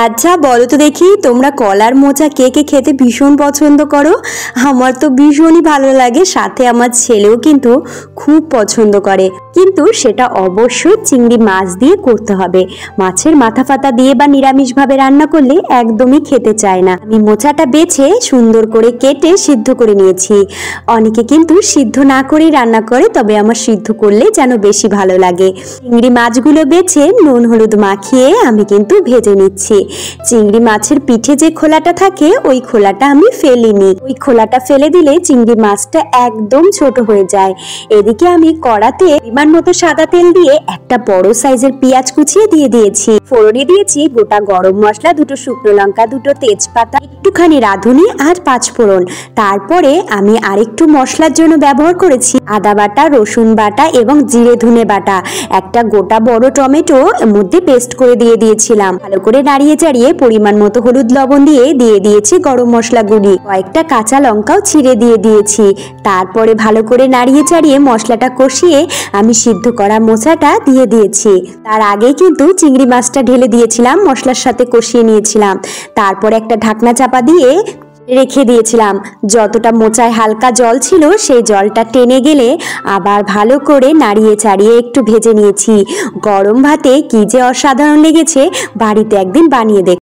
আচ্ছা বলো তো দেখি, তোমরা কলার মোচা কে কে খেতে ভীষণ পছন্দ করো? আমার তো ভীষণই ভালো লাগে, সাথে আমার ছেলেও কিন্তু খুব পছন্দ করে। কিন্তু সেটা অবশ্যই চিংড়ি মাছ দিয়ে করতে হবে। মাছের মাথা ফাতা দিয়ে বা নিরামিষভাবে রান্না করলে একদমই খেতে চায় না। আমি মোচাটা বেছে সুন্দর করে কেটে সিদ্ধ করে নিয়েছি। অনেকে কিন্তু সিদ্ধ না করেই রান্না করে, তবে আমার সিদ্ধ করলে যেন বেশি ভালো লাগে। চিংড়ি মাছগুলো বেছে নুন হলুদ মাখিয়ে আমি কিন্তু ভেজে নিচ্ছি। চিংড়ি মাছের পিঠে যে খোলাটা থাকে ওই খোলাটা আমি ফেলিনি। ওই খোলাটা ফেলে দিলে চিংড়ি মাছটা একদম ছোট হয়ে যায়। এদিকে আমি কড়াতে পরিমাণ মতো সাদা তেল দিয়ে একটা বড় সাইজের পেঁয়াজ কুচিয়ে দিয়ে দিয়েছি। ফোড়নে দিয়েছি গোটা গরম মশলা, দুটো শুকনো লঙ্কা, দুটো তেজপাতা, একটুখানি রাঁধুনি আর পাঁচফোড়ন। তারপরে আমি আরেকটু মশলার জন্য ব্যবহার করেছি আদা বাটা, রসুন বাটা এবং জিরে ধনে বাটা। একটা গোটা বড় টমেটো মধ্যে পেস্ট করে দিয়ে দিয়েছিলাম। ভালো করে নাড়িয়ে চাড়িয়ে পরিমাণ মতো হলুদ লবণ দিয়ে দিয়েছি গরম মশলা গুঁড়ি, কয়েকটা কাঁচা লঙ্কাও ছিঁড়ে দিয়ে দিয়েছি। তারপরে ভালো করে নাড়িয়ে চাড়িয়ে মশলাটা কষিয়ে আমি সিদ্ধ করা মোচাটা দিয়ে দিয়েছি। তার আগে কিন্তু চিংড়ি মাছটা ঢেলে দিয়েছিলাম, মশলার সাথে কষিয়ে নিয়েছিলাম। তারপরে একটা ঢাকনা চাপা দিয়ে রেখে দিয়েছিলাম। যতটা মোচায় হালকা জল ছিল সেই জলটা টেনে গেলে আবার ভালো করে নাড়িয়ে চাড়িয়ে একটু ভেজে নিয়েছি। গরম ভাতে কি যে অসাধারণ লেগেছে, বাড়িতে একদিন বানিয়ে দেখ।